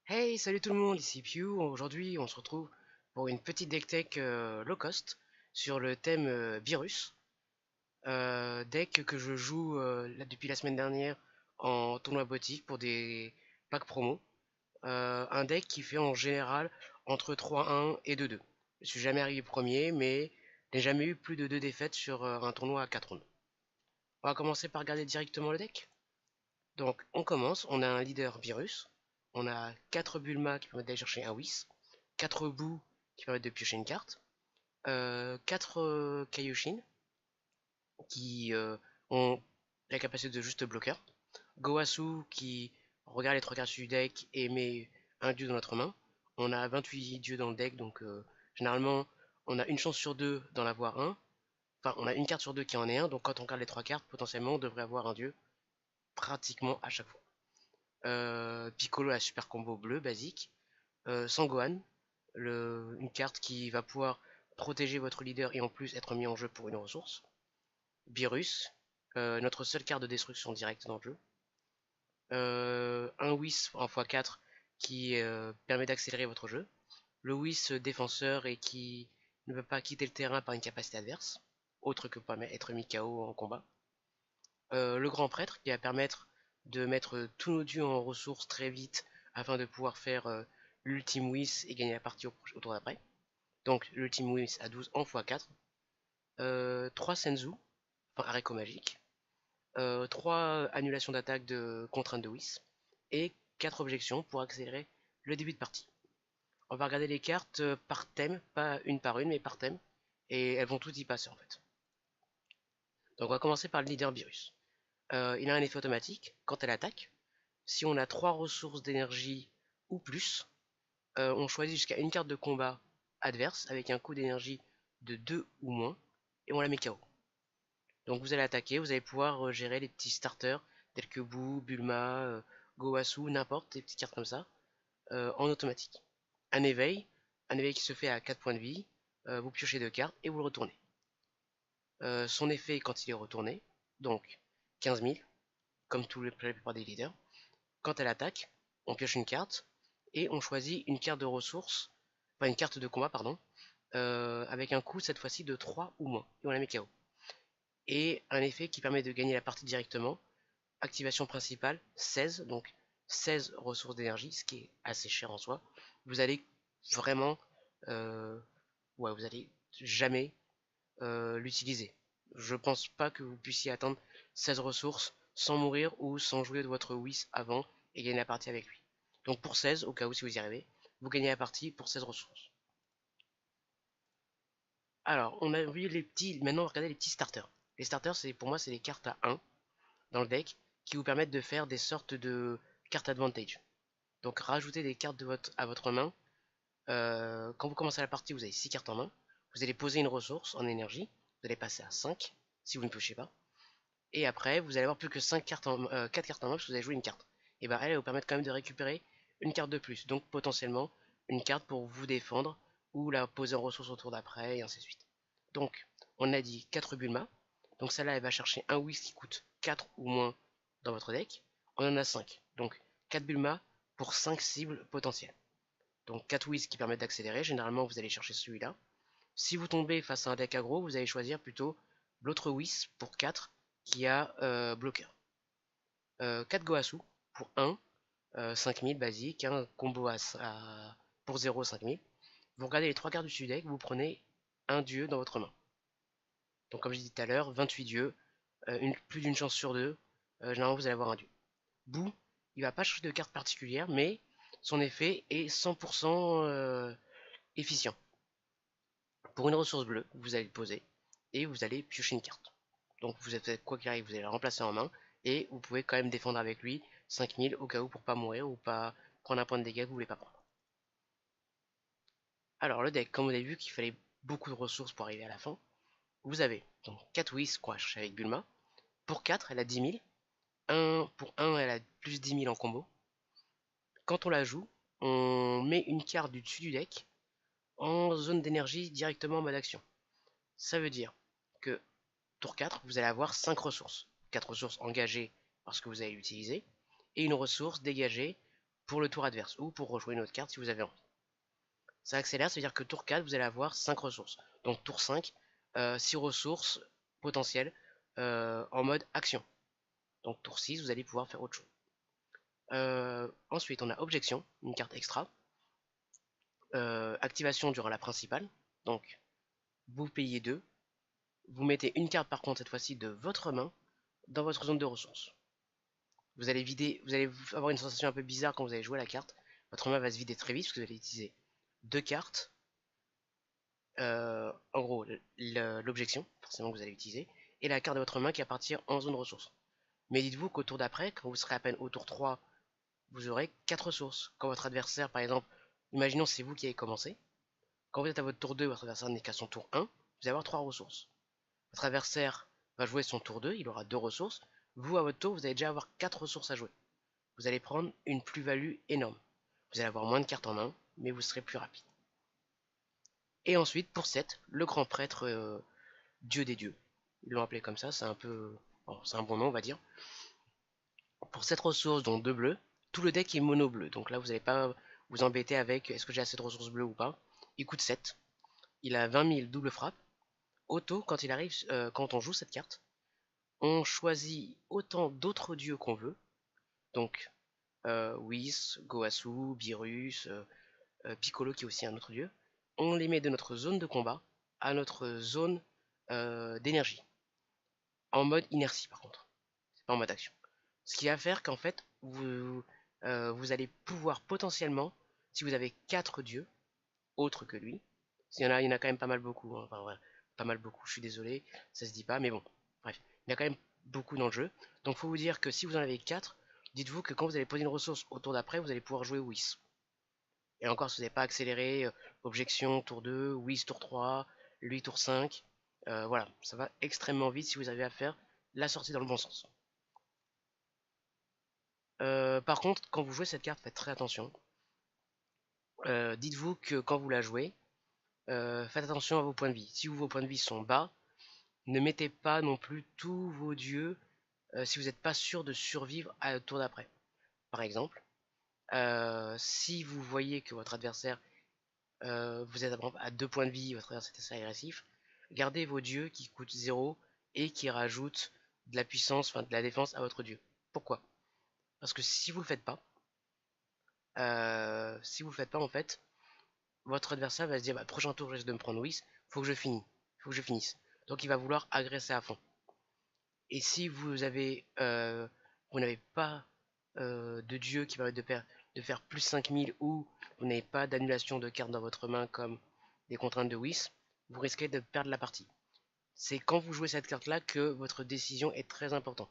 Hey, salut tout le monde, ici Pew. Aujourd'hui, on se retrouve pour une petite deck tech low cost sur le thème Virus. Deck que je joue là, depuis la semaine dernière en tournoi boutique pour des packs promo. Un deck qui fait en général entre 3-1 et 2-2. Je suis jamais arrivé premier, mais n'ai jamais eu plus de 2 défaites sur un tournoi à 4 rounds. On va commencer par regarder directement le deck. Donc, on commence, on a un leader Virus, on a 4 Bulma qui permettent d'aller chercher un Whis, 4 Boo qui permettent de piocher une carte, 4 Kaioshin qui ont la capacité de juste bloqueur, Goasu qui regarde les 3 cartes du deck et met un dieu dans notre main. On a 28 dieux dans le deck, donc généralement on a une chance sur deux d'en avoir un. Enfin, on a une carte sur deux qui en est un, donc quand on regarde les 3 cartes, potentiellement on devrait avoir un dieu pratiquement à chaque fois. Piccolo a super combo bleu basique. Sangohan, une carte qui va pouvoir protéger votre leader et en plus être mis en jeu pour une ressource. Beerus, notre seule carte de destruction directe dans le jeu. Un Whis en x4 qui permet d'accélérer votre jeu. Le Whis défenseur et qui ne peut pas quitter le terrain par une capacité adverse, autre que pas être mis KO en combat. Le grand prêtre qui va permettre de mettre tous nos dieux en ressources très vite afin de pouvoir faire l'ultime Whis et gagner la partie au tour d'après. Donc l'ultime Whis à 12 en x4. 3 Senzu, enfin arrêt magique. 3 annulations d'attaque de contrainte de Whis. Et 4 objections pour accélérer le début de partie. On va regarder les cartes par thème, pas une par une, mais par thème. Et elles vont toutes y passer en fait. Donc on va commencer par le leader Virus. Il a un effet automatique quand elle attaque. Si on a 3 ressources d'énergie ou plus, on choisit jusqu'à une carte de combat adverse avec un coût d'énergie de 2 ou moins et on la met KO. Donc vous allez attaquer, vous allez pouvoir gérer les petits starters tels que Boo, Bulma, Gowasu, n'importe, des petites cartes comme ça, en automatique. Un éveil, un éveil qui se fait à 4 points de vie, vous piochez 2 cartes et vous le retournez. Son effet quand il est retourné, donc 15 000, comme la plupart des leaders. Quand elle attaque, on pioche une carte et on choisit une carte de ressources, enfin une carte de combat, pardon, avec un coût cette fois-ci de 3 ou moins, et on la met KO. Et un effet qui permet de gagner la partie directement, activation principale, 16, donc 16 ressources d'énergie, ce qui est assez cher en soi. Vous allez vraiment, euh, ouais, vous allez jamais l'utiliser. Je pense pas que vous puissiez attendre 16 ressources sans mourir ou sans jouer de votre Whis avant et gagner la partie avec lui. Donc pour 16, au cas où si vous y arrivez, vous gagnez la partie pour 16 ressources. Alors, on a vu les petits. Maintenant, regardez les petits starters. Les starters, c'est pour moi, c'est les cartes à 1 dans le deck qui vous permettent de faire des sortes de cartes advantage. Donc, rajoutez des cartes à votre main. Quand vous commencez la partie, vous avez 6 cartes en main. Vous allez poser une ressource en énergie. Vous allez passer à 5 si vous ne touchez pas. Et après, vous allez avoir plus que 4 cartes en main parce que vous avez joué une carte. Et bah, elle va vous permettre quand même de récupérer une carte de plus. Donc, potentiellement, une carte pour vous défendre ou la poser en ressource au tour d'après et ainsi de suite. Donc, on a dit 4 Bulma. Donc, celle-là, elle va chercher un Whis qui coûte 4 ou moins dans votre deck. On en a 5. Donc, 4 Bulma pour 5 cibles potentielles. Donc, 4 Whis qui permettent d'accélérer. Généralement, vous allez chercher celui-là. Si vous tombez face à un deck aggro, vous allez choisir plutôt l'autre Whis pour 4 qui a bloqueur. 4 Goasu pour 1, 5000 basique, un combo pour 0, 5000. Vous regardez les 3 cartes du dessus deck, vous prenez un dieu dans votre main. Donc comme je disais tout à l'heure, 28 dieux, plus d'une chance sur deux, généralement vous allez avoir un dieu. Boo, il va pas changer de carte particulière, mais son effet est 100% efficient. Pour une ressource bleue, vous allez le poser et vous allez piocher une carte. Donc vous êtes quoi qu'il arrive, vous allez la remplacer en main et vous pouvez quand même défendre avec lui 5000 au cas où pour pas mourir ou pas prendre un point de dégâts que vous voulez pas prendre. Alors le deck, comme vous avez vu qu'il fallait beaucoup de ressources pour arriver à la fin, vous avez donc 4 Whis Squash avec Bulma. Pour 4, elle a 10 000. Pour 1, elle a plus 10 000 en combo. Quand on la joue, on met une carte du dessus du deck en zone d'énergie directement en mode action. Ça veut dire que tour 4, vous allez avoir 5 ressources. 4 ressources engagées parce que vous allez l'utiliser, et une ressource dégagée pour le tour adverse, ou pour rejouer une autre carte si vous avez envie. Ça accélère, ça veut dire que tour 4, vous allez avoir 5 ressources. Donc tour 5, 6 ressources potentielles en mode action. Donc tour 6, vous allez pouvoir faire autre chose. Ensuite, on a objection, une carte extra. Activation durant la principale. Donc, vous payez 2. Vous mettez une carte par contre cette fois-ci de votre main dans votre zone de ressources. Vous allez avoir une sensation un peu bizarre quand vous allez jouer la carte. Votre main va se vider très vite parce que vous allez utiliser 2 cartes. En gros, l'objection, forcément que vous allez utiliser, et la carte de votre main qui va partir en zone de ressources. Mais dites-vous qu'au tour d'après, quand vous serez à peine au tour 3, vous aurez 4 ressources. Quand votre adversaire, par exemple, imaginons c'est vous qui avez commencé, quand vous êtes à votre tour 2, votre adversaire n'est qu'à son tour 1, vous allez avoir 3 ressources. Votre adversaire va jouer son tour 2, il aura 2 ressources. Vous, à votre tour, vous allez déjà avoir 4 ressources à jouer. Vous allez prendre une plus-value énorme. Vous allez avoir moins de cartes en main, mais vous serez plus rapide. Et ensuite, pour 7, le grand prêtre Dieu des dieux. Ils l'ont appelé comme ça, c'est un peu... Bon, c'est un bon nom, on va dire. Pour 7 ressources, dont 2 bleus, tout le deck est mono bleu. Donc là, vous n'allez pas vous embêter avec est-ce que j'ai assez de ressources bleues ou pas. Il coûte 7. Il a 20 000 double frappe. Auto, quand il arrive, quand on joue cette carte, on choisit autant d'autres dieux qu'on veut. Donc, Whis, Goasu, Beerus, Piccolo qui est aussi un autre dieu. On les met de notre zone de combat à notre zone d'énergie. En mode inertie par contre. C'est pas en mode action. Ce qui va faire qu'en fait, vous allez pouvoir potentiellement, si vous avez 4 dieux, autres que lui, il y en a quand même pas mal beaucoup, hein, enfin voilà, pas mal beaucoup, je suis désolé, ça se dit pas, mais bon, bref, il y a quand même beaucoup dans le jeu. Donc faut vous dire que si vous en avez 4, dites-vous que quand vous allez poser une ressource au tour d'après, vous allez pouvoir jouer Whis. Et encore, si vous n'avez pas accéléré, objection tour 2, Whis tour 3, lui tour 5, voilà, ça va extrêmement vite si vous avez à faire la sortie dans le bon sens. Par contre, quand vous jouez cette carte, faites très attention. Dites-vous que quand vous la jouez, faites attention à vos points de vie. Si vos points de vie sont bas, ne mettez pas non plus tous vos dieux si vous n'êtes pas sûr de survivre à le tour d'après. Par exemple, si vous voyez que votre adversaire, vous êtes à 2 points de vie, votre adversaire est assez agressif, gardez vos dieux qui coûtent 0 et qui rajoutent de la puissance, enfin de la défense à votre dieu. Pourquoi? Parce que si vous le faites pas, en fait, votre adversaire va se dire bah, prochain tour je risque de me prendre Whis, faut que je finisse. Donc il va vouloir agresser à fond. Et si vous avez vous n'avez pas de dieu qui permet de faire plus 5000 ou vous n'avez pas d'annulation de cartes dans votre main comme des contraintes de Whis, vous risquez de perdre la partie. C'est quand vous jouez cette carte là que votre décision est très importante.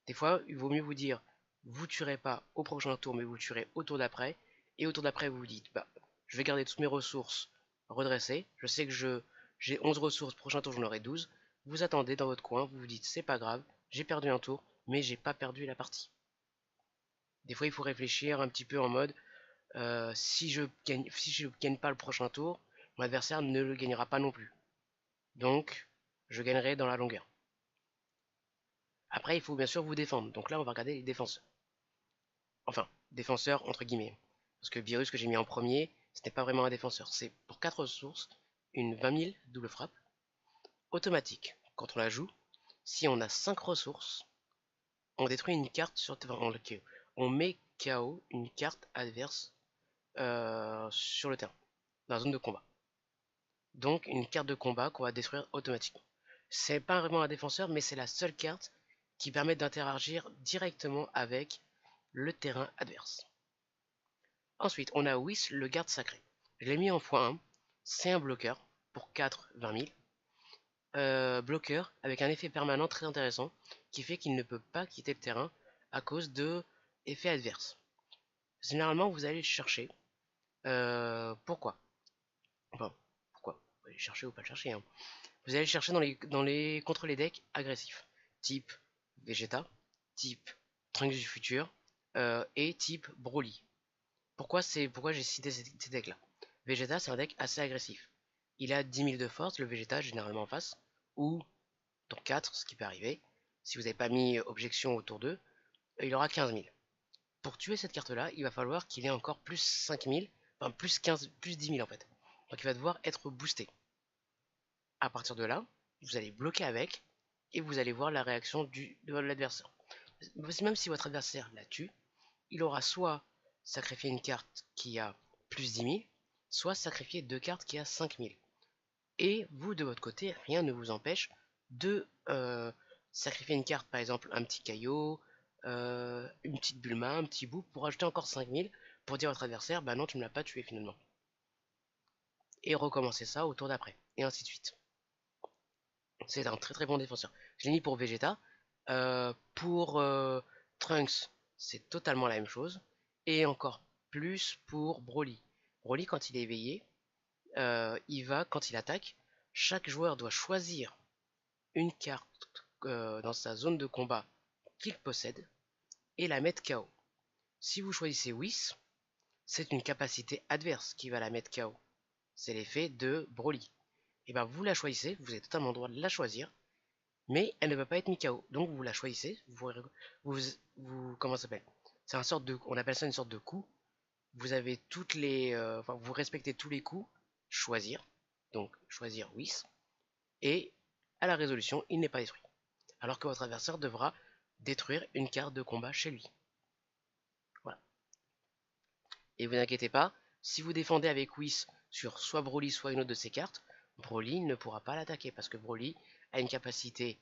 Des fois, il vaut mieux vous dire vous tuerez pas au prochain tour mais vous tuerez au tour d'après. Et au tour d'après vous vous dites bah je vais garder toutes mes ressources redressées. Je sais que j'ai 11 ressources, prochain tour j'en aurai 12. Vous attendez dans votre coin, vous vous dites c'est pas grave, j'ai perdu un tour, mais j'ai pas perdu la partie. Des fois il faut réfléchir un petit peu en mode si je gagne pas le prochain tour, mon adversaire ne le gagnera pas non plus. Donc je gagnerai dans la longueur. Après il faut bien sûr vous défendre. Donc là on va regarder les défenseurs. Enfin, défenseur entre guillemets. Parce que Virus que j'ai mis en premier, ce n'est pas vraiment un défenseur. C'est pour 4 ressources, une 20 000 double frappe, automatique. Quand on la joue, si on a 5 ressources, on détruit une carte sur on met KO une carte adverse sur le terrain, dans la zone de combat. Donc une carte de combat qu'on va détruire automatiquement. C'est pas vraiment un défenseur, mais c'est la seule carte qui permet d'interagir directement avec le terrain adverse. Ensuite, on a Whis, le garde sacré. Je l'ai mis en x1. C'est un bloqueur pour 4, 20 000. Bloqueur avec un effet permanent très intéressant qui fait qu'il ne peut pas quitter le terrain à cause de effets adverses. Généralement, vous allez le chercher. Pourquoi? Enfin, pourquoi? Vous allez le chercher ou pas le chercher. Hein. Vous allez le chercher contre les decks agressifs. Type Vegeta, type Trunks du futur et type Broly. Pourquoi j'ai cité ces decks là? Vegeta c'est un deck assez agressif. Il a 10 000 de force, le Vegeta généralement en face, ou dans 4, ce qui peut arriver. Si vous n'avez pas mis objection autour d'eux, il aura 15 000. Pour tuer cette carte-là, il va falloir qu'il ait encore plus 5000, enfin plus 15, plus 10 000 en fait. Donc il va devoir être boosté. À partir de là, vous allez bloquer avec et vous allez voir la réaction de l'adversaire. Même si votre adversaire la tue, il aura soit sacrifié une carte qui a plus 10 000, soit sacrifié deux cartes qui a 5 000. Et vous, de votre côté, rien ne vous empêche de sacrifier une carte, par exemple un petit caillot, une petite Bulma, un petit bout, pour ajouter encore 5 000, pour dire à votre adversaire, bah non, tu ne l'as pas tué finalement. Et recommencer ça au tour d'après, et ainsi de suite. C'est un très très bon défenseur. Je l'ai mis pour Vegeta. Pour Trunks, c'est totalement la même chose. Et encore plus pour Broly. Broly, quand il est éveillé, il va, quand il attaque, chaque joueur doit choisir une carte dans sa zone de combat qu'il possède et la mettre KO. Si vous choisissez Whis, c'est une capacité adverse qui va la mettre KO. C'est l'effet de Broly. Et bien vous la choisissez, vous avez totalement le droit de la choisir, mais elle ne va pas être mise KO. Donc vous la choisissez, comment ça s'appelle? C'est un sorte de, on appelle ça une sorte de coup. Vous avez toutes les, enfin vous respectez tous les coups, choisir, donc choisir Whis, et à la résolution, il n'est pas détruit. Alors que votre adversaire devra détruire une carte de combat chez lui. Voilà. Et vous inquiétez pas, si vous défendez avec Whis sur soit Broly, soit une autre de ses cartes, Broly ne pourra pas l'attaquer parce que Broly a une capacité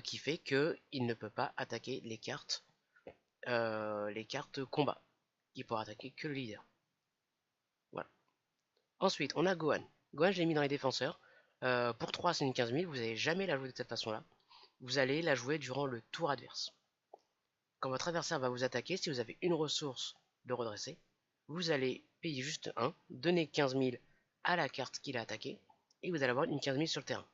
qui fait qu'il ne peut pas attaquer les cartes combat. Il pourra attaquer que le leader. Voilà. Ensuite, on a Gohan. Gohan, je l'ai mis dans les défenseurs. Pour 3, c'est une 15 000. Vous n'allez jamais la jouer de cette façon-là. Vous allez la jouer durant le tour adverse. Quand votre adversaire va vous attaquer, si vous avez une ressource de redresser, vous allez payer juste 1, donner 15 000 à la carte qu'il a attaquée, et vous allez avoir une 15 000 sur le terrain.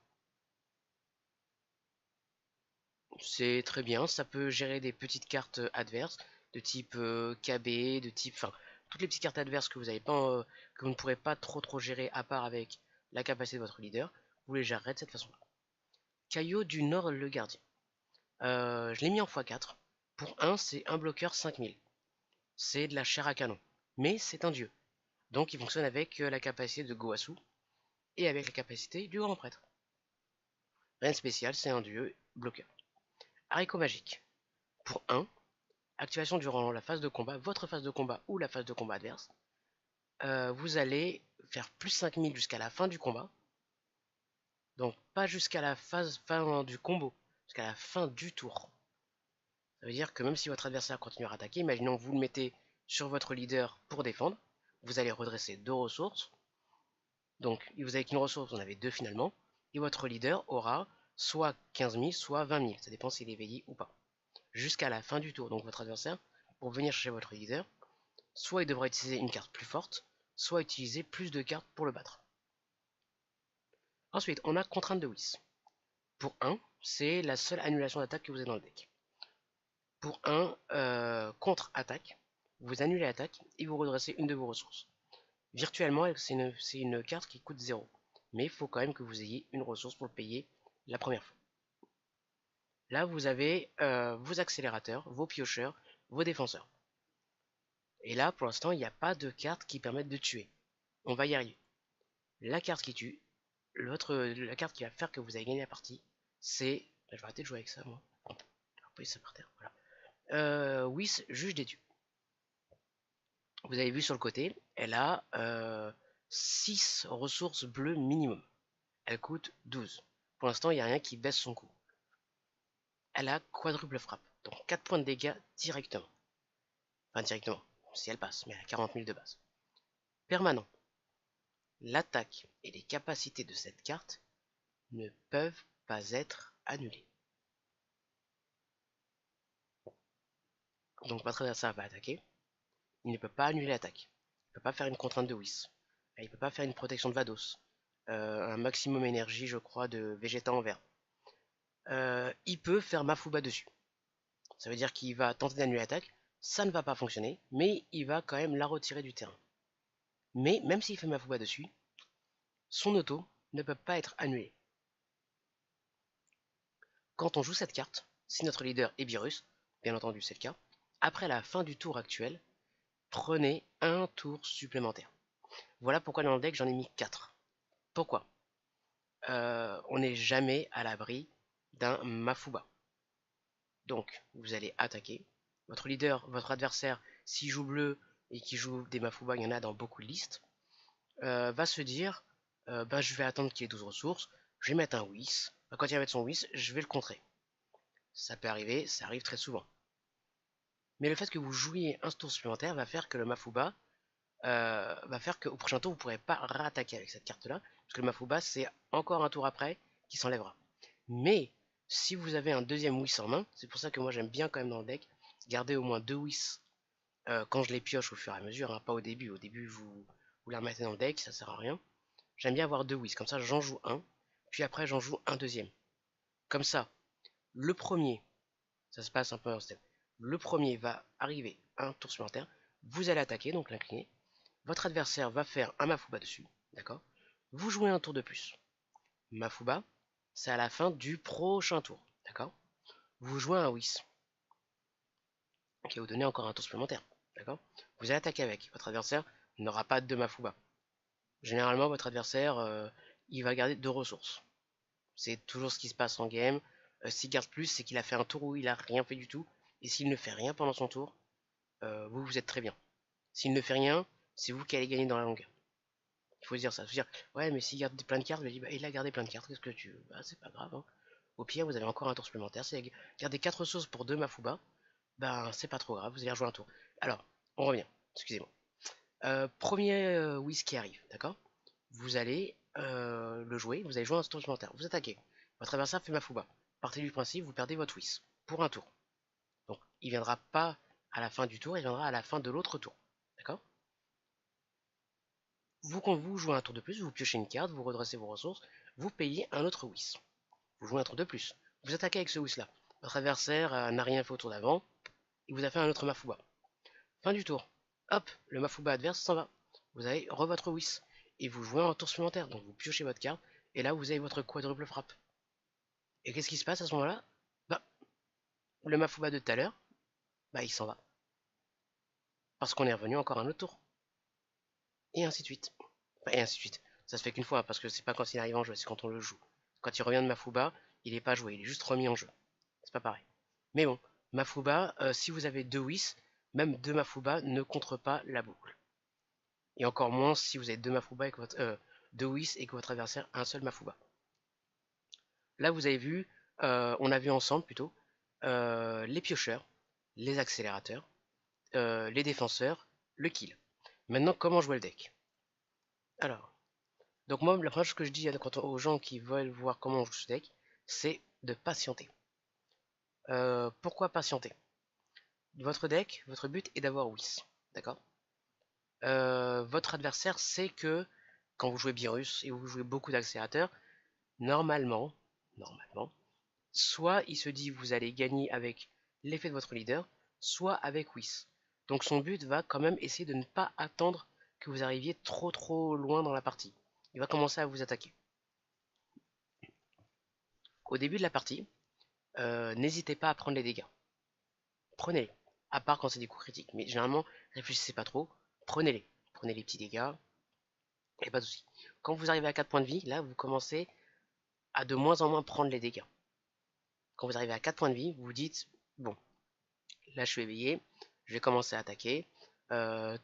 C'est très bien, ça peut gérer des petites cartes adverses, de type KB, de type... Enfin, toutes les petites cartes adverses que vous avez pas, que vous ne pourrez pas trop gérer à part avec la capacité de votre leader, vous les gérerez de cette façon-là. Caillot du Nord le Gardien. Je l'ai mis en x4. Pour 1, c'est un bloqueur 5000. C'est de la chair à canon. Mais c'est un dieu. Donc il fonctionne avec la capacité de Goasu et avec la capacité du Grand Prêtre. Rien de spécial, c'est un dieu bloqueur. Haricot magique. Pour 1, activation durant la phase de combat, votre phase de combat ou la phase de combat adverse. Vous allez faire plus 5000 jusqu'à la fin du combat. Donc pas jusqu'à la fin du combo, jusqu'à la fin du tour. Ça veut dire que même si votre adversaire continue à attaquer, imaginons que vous le mettez sur votre leader pour défendre, vous allez redresser 2 ressources. Donc vous avez qu'une ressource, vous en avez 2 finalement. Et votre leader aura soit 15 000, soit 20 000. Ça dépend s'il est éveillé ou pas. Jusqu'à la fin du tour. Donc votre adversaire, pour venir chercher votre leader, soit il devra utiliser une carte plus forte, soit utiliser plus de cartes pour le battre. Ensuite, on a contrainte de Whis. Pour 1, c'est la seule annulation d'attaque que vous avez dans le deck. Pour un contre-attaque, vous annulez l'attaque et vous redressez une de vos ressources. Virtuellement, c'est une carte qui coûte 0. Mais il faut quand même que vous ayez une ressource pour le payer la première fois. Là, vous avez vos accélérateurs, vos piocheurs, vos défenseurs. Et là, pour l'instant, il n'y a pas de cartes qui permettent de tuer. On va y arriver. La carte qui tue, la carte qui va faire que vous avez gagné la partie, c'est... Je vais arrêter de jouer avec ça, moi. Je vais poser ça par terre, voilà. Whis, juge des dieux. Vous avez vu sur le côté, elle a 6 ressources bleues minimum. Elle coûte 12. Pour l'instant, il n'y a rien qui baisse son coût. Elle a quadruple frappe, donc 4 points de dégâts directement. Enfin, directement, si elle passe, mais elle a 40 000 de base. Permanent. L'attaque et les capacités de cette carte ne peuvent pas être annulées. Donc votre adversaire va attaquer, il ne peut pas annuler l'attaque. Il ne peut pas faire une contrainte de Whis. Il ne peut pas faire une protection de Vados. Un maximum énergie, je crois, de Vegeta en vert. Il peut faire Mafuba dessus. Ça veut dire qu'il va tenter d'annuler l'attaque. Ça ne va pas fonctionner, mais il va quand même la retirer du terrain. Mais même s'il fait Mafuba dessus, son auto ne peut pas être annulé. Quand on joue cette carte, si notre leader est Beerus, bien entendu c'est le cas, après la fin du tour actuel, prenez un tour supplémentaire. Voilà pourquoi dans le deck j'en ai mis 4. Pourquoi? On n'est jamais à l'abri d'un Mafuba. Donc, vous allez attaquer. Votre leader, votre adversaire, s'il joue bleu et qui joue des Mafuba, il y en a dans beaucoup de listes, va se dire bah, je vais attendre qu'il y ait 12 ressources, je vais mettre un Whis. Bah, quand il va mettre son Whis, je vais le contrer. Ça peut arriver, ça arrive très souvent. Mais le fait que vous jouiez un tour supplémentaire va faire que le Mafuba va faire qu'au prochain tour, vous ne pourrez pas rattaquer avec cette carte-là, parce que le Mafuba, c'est encore un tour après qui s'enlèvera. Mais, si vous avez un deuxième Whis en main, c'est pour ça que moi j'aime bien quand même dans le deck, garder au moins 2 Whis quand je les pioche au fur et à mesure, hein, pas au début. Au début, vous les remettez dans le deck, ça sert à rien. J'aime bien avoir 2 Whis, comme ça j'en joue un, puis après j'en joue un deuxième. Comme ça, le premier, ça se passe un peu en step, le premier va arriver un tour supplémentaire, vous allez attaquer, donc l'incliner, votre adversaire va faire un Mafuba dessus, d'accord? Vous jouez un tour de plus. Mafuba, c'est à la fin du prochain tour, d'accord? Vous jouez un Whis, qui va vous donner encore un tour supplémentaire, d'accord? Vous allez attaquer avec, votre adversaire n'aura pas de Mafuba. Généralement, votre adversaire, il va garder 2 ressources. C'est toujours ce qui se passe en game. S'il garde plus, c'est qu'il a fait un tour où il a rien fait du tout. Et s'il ne fait rien pendant son tour, vous êtes très bien. S'il ne fait rien, c'est vous qui allez gagner dans la longueur. Il faut se dire ça. Il faut se dire, ouais, mais s'il garde plein de cartes, bah, il a gardé plein de cartes, qu'est-ce que tu veux? Bah, c'est pas grave, hein. Au pire, vous avez encore un tour supplémentaire. Si vous gardez 4 ressources pour 2 Mafuba, bah, c'est pas trop grave, vous allez rejouer un tour. Alors, on revient. Excusez-moi. Premier Whis qui arrive, d'accord? Vous allez le jouer, vous allez jouer un tour supplémentaire. Vous attaquez. Votre adversaire fait Mafuba. Partez du principe, vous perdez votre Whis pour un tour. Donc, il viendra pas à la fin du tour, il viendra à la fin de l'autre tour. D'accord? Quand vous jouez un tour de plus, vous piochez une carte, vous redressez vos ressources, vous payez un autre Whis. Vous jouez un tour de plus. Vous attaquez avec ce Whis là. Votre adversaire n'a rien fait au tour d'avant, il vous a fait un autre Mafuba. Fin du tour. Hop, le Mafuba adverse s'en va. Vous avez votre Whis. Et vous jouez un tour supplémentaire. Donc vous piochez votre carte. Et là, vous avez votre quadruple frappe. Et qu'est-ce qui se passe à ce moment-là? Bah, le Mafuba de tout à l'heure, bah, il s'en va. Parce qu'on est revenu encore un autre tour. Et ainsi de suite. Enfin, et ainsi de suite. Ça se fait qu'une fois, parce que c'est pas quand il arrive en jeu, c'est quand on le joue. Quand il revient de Mafuba, il n'est pas joué, il est juste remis en jeu. C'est pas pareil. Mais bon, Mafuba, si vous avez 2 Whis, même 2 Mafuba ne contre pas la boucle. Et encore moins si vous avez 2 Mafuba et que votre, 2 Whis et que votre adversaire a un seul Mafuba. Là, vous avez vu, on a vu ensemble plutôt, les piocheurs, les accélérateurs, les défenseurs, le kill. Maintenant, comment jouer le deck? Alors, donc moi, la première chose que je dis aux gens qui veulent voir comment on joue ce deck, c'est de patienter. Pourquoi patienter? Votre deck, votre but est d'avoir Whis, d'accord? Votre adversaire sait que quand vous jouez Beerus et vous jouez beaucoup d'accélérateurs, normalement, soit il se dit vous allez gagner avec l'effet de votre leader, soit avec Whis. Donc son but va quand même essayer de ne pas attendre que vous arriviez trop loin dans la partie. Il va commencer à vous attaquer. Au début de la partie, n'hésitez pas à prendre les dégâts. Prenez-les. À part quand c'est des coups critiques. Mais généralement, réfléchissez pas trop. Prenez-les. Prenez les petits dégâts. Et pas de soucis. Quand vous arrivez à 4 points de vie, là, vous commencez à de moins en moins prendre les dégâts. Quand vous arrivez à 4 points de vie, vous vous dites, bon, là je suis éveillé, je vais commencer à attaquer.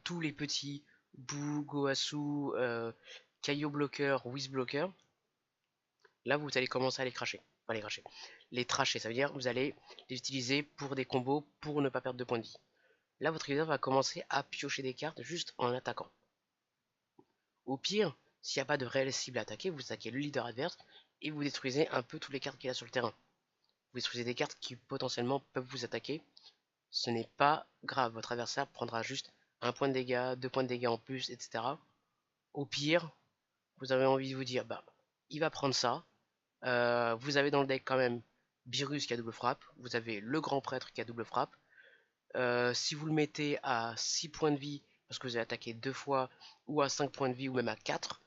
Tous les petits Bou, Goasu, Kaio bloqueur, Whis bloqueur, là vous allez commencer à les cracher. Pas les cracher. Les tracher, ça veut dire que vous allez les utiliser pour des combos pour ne pas perdre de points de vie. Là votre leader va commencer à piocher des cartes juste en attaquant. Au pire, s'il n'y a pas de réelle cible à attaquer, vous attaquez le leader adverse et vous détruisez un peu toutes les cartes qu'il a sur le terrain. Vous détruisez des cartes qui potentiellement peuvent vous attaquer. Ce n'est pas grave, votre adversaire prendra juste un point de dégâts, 2 points de dégâts en plus, etc. Au pire, vous avez envie de vous dire, bah, il va prendre ça. Vous avez dans le deck quand même Beerus qui a double frappe, vous avez le grand prêtre qui a double frappe. Si vous le mettez à 6 points de vie, parce que vous avez attaqué 2 fois, ou à 5 points de vie, ou même à 4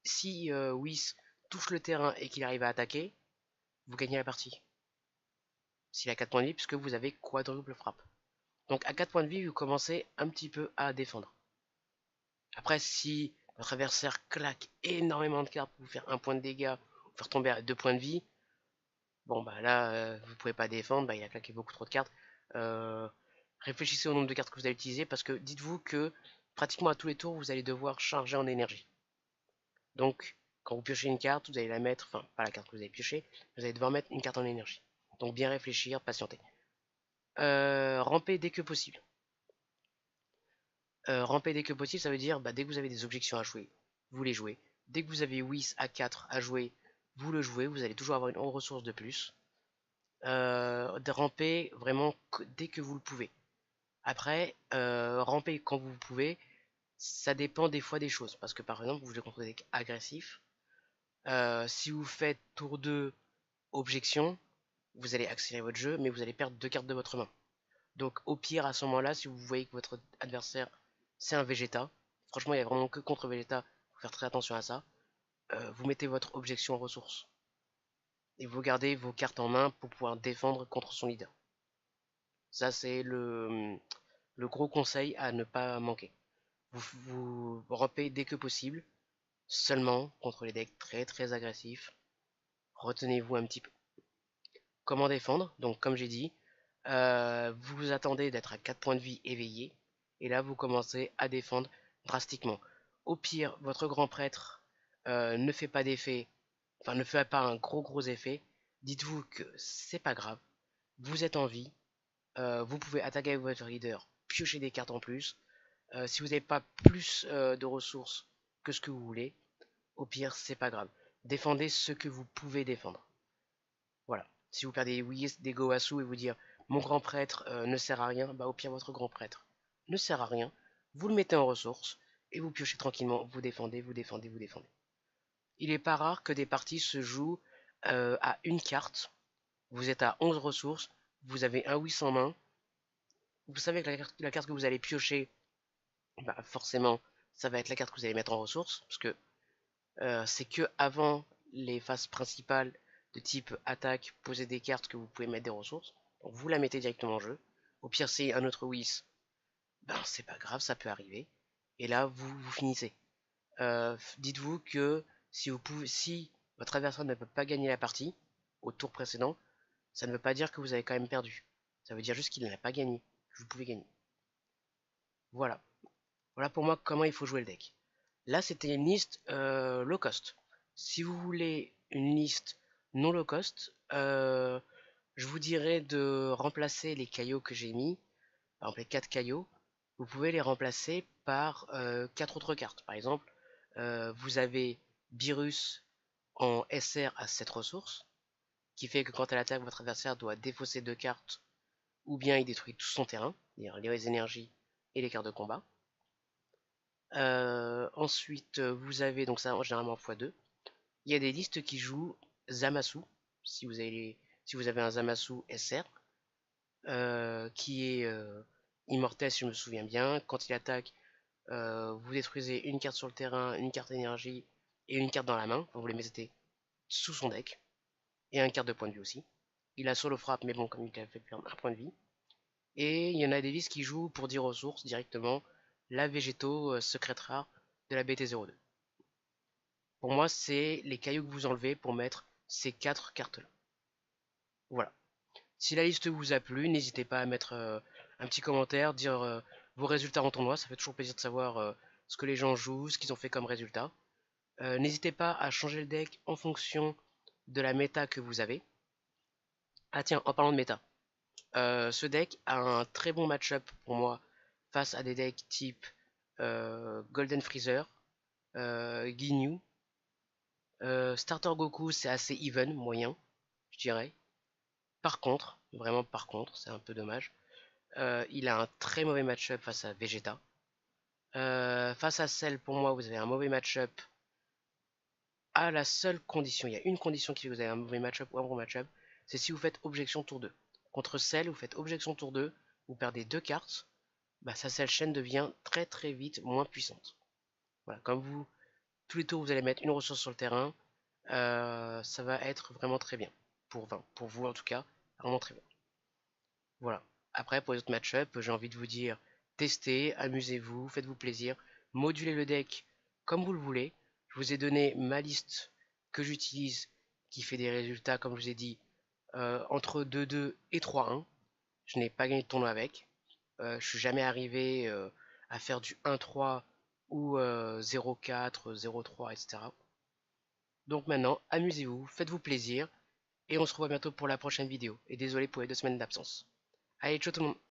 si Whis touche le terrain et qu'il arrive à attaquer, vous gagnez la partie. s'il a 4 points de vie, puisque vous avez quadruple frappe. Donc à 4 points de vie, vous commencez un petit peu à défendre. Après, si votre adversaire claque énormément de cartes pour vous faire 1 point de dégâts, ou faire tomber à 2 points de vie, bon bah là, vous pouvez pas défendre, bah, il a claqué beaucoup trop de cartes. Euh, réfléchissez au nombre de cartes que vous allez utiliser, parce que dites-vous que pratiquement à tous les tours, vous allez devoir charger en énergie. Donc, quand vous piochez une carte, vous allez la mettre, enfin, pas la carte que vous avez pioché, vous allez devoir mettre une carte en énergie. Donc, bien réfléchir, patienter. Ramper dès que possible. Ramper dès que possible, ça veut dire, bah, dès que vous avez des objections à jouer, vous les jouez. Dès que vous avez Whis à 4 à jouer, vous le jouez, vous allez toujours avoir une ressource de plus. De ramper vraiment dès que vous le pouvez. Après, ramper quand vous pouvez, ça dépend des fois des choses. Parce que par exemple, vous jouez contre des decks agressifs. Si vous faites tour 2 objection, vous allez accélérer votre jeu, mais vous allez perdre 2 cartes de votre main. Donc au pire, à ce moment-là, si vous voyez que votre adversaire c'est un Vegeta, franchement il n'y a vraiment que contre Vegeta, faut faire très attention à ça, vous mettez votre objection en ressources. Et vous gardez vos cartes en main pour pouvoir défendre contre son leader. Ça c'est le gros conseil à ne pas manquer. Vous rampez dès que possible, seulement contre les decks très très agressifs. Retenez-vous un petit peu. Comment défendre? Donc comme j'ai dit, vous vous attendez d'être à 4 points de vie éveillé, et là vous commencez à défendre drastiquement. Au pire, votre grand prêtre ne fait pas d'effet, enfin ne fait pas un gros effet. Dites-vous que c'est pas grave, vous êtes en vie, vous pouvez attaquer avec votre leader, piocher des cartes en plus. Si vous n'avez pas plus de ressources que ce que vous voulez, au pire c'est pas grave. Défendez ce que vous pouvez défendre. Voilà. Si vous perdez des Goasu et vous dire mon grand prêtre ne sert à rien, bah au pire votre grand prêtre ne sert à rien, vous le mettez en ressources et vous piochez tranquillement, vous défendez, vous défendez, vous défendez. Il est pas rare que des parties se jouent à une carte, vous êtes à 11 ressources, vous avez un 800 main, vous savez que la carte que vous allez piocher, bah forcément ça va être la carte que vous allez mettre en ressources, parce que c'est que avant les phases principales de type attaque, poser des cartes que vous pouvez mettre des ressources. Donc vous la mettez directement en jeu. Au pire, c'est un autre Whis, ben c'est pas grave, ça peut arriver. Et là, vous finissez. Dites-vous que si votre adversaire ne peut pas gagner la partie au tour précédent, ça ne veut pas dire que vous avez quand même perdu. Ça veut dire juste qu'il n'a pas gagné, que vous pouvez gagner. Voilà. Voilà pour moi comment il faut jouer le deck. Là, c'était une liste low cost. Si vous voulez une liste non low cost, je vous dirais de remplacer les caillots que j'ai mis, par exemple les 4 caillots, vous pouvez les remplacer par 4 autres cartes. Par exemple, vous avez Beerus en SR à 7 ressources, qui fait que quand elle attaque, votre adversaire doit défausser 2 cartes, ou bien il détruit tout son terrain, c'est-à-dire les énergies et les cartes de combat. Ensuite, vous avez, donc ça généralement x2, il y a des listes qui jouent Zamasu, si vous avez un Zamasu SR, qui est immortel si je me souviens bien. Quand il attaque, vous détruisez une carte sur le terrain, une carte énergie et une carte dans la main. Enfin, vous les mettez sous son deck. Et un carte de point de vie aussi. Il a solo frappe, mais bon, comme il a fait perdre un point de vie. Et il y en a des listes qui jouent pour 10 ressources directement la végétaux secrète rare de la BT02. Pour moi, c'est les cailloux que vous enlevez pour mettre ces 4 cartes-là. Voilà. Si la liste vous a plu, n'hésitez pas à mettre un petit commentaire, dire vos résultats en tournoi. Ça fait toujours plaisir de savoir ce que les gens jouent, ce qu'ils ont fait comme résultat. N'hésitez pas à changer le deck en fonction de la méta que vous avez. Ah tiens, en parlant de méta, ce deck a un très bon match-up pour moi face à des decks type Golden Freezer, Ginyu. Starter Goku, c'est assez even, moyen, je dirais. Par contre, vraiment par contre, c'est un peu dommage. Il a un très mauvais match-up face à Vegeta. Face à Cell, pour moi, vous avez un mauvais match-up à la seule condition. Il y a une condition qui fait que vous avez un mauvais match-up ou un bon match-up. C'est si vous faites objection tour 2. Contre Cell, vous faites objection tour 2, vous perdez 2 cartes. Bah, sa Cell chaîne devient très vite moins puissante. Voilà, comme vous, tous les tours, vous allez mettre une ressource sur le terrain. Ça va être vraiment très bien. Pour vous en tout cas, vraiment très bien. Voilà. Après, pour les autres match-up, j'ai envie de vous dire, testez, amusez-vous, faites-vous plaisir, modulez le deck comme vous le voulez. Je vous ai donné ma liste que j'utilise, qui fait des résultats, comme je vous ai dit, entre 2-2 et 3-1. Je n'ai pas gagné de tournoi avec. Je suis jamais arrivé à faire du 1-3 ou 0-4, 0-3, etc. Donc maintenant, amusez-vous, faites-vous plaisir, et on se revoit bientôt pour la prochaine vidéo. Et désolé pour les 2 semaines d'absence. Allez, ciao tout le monde!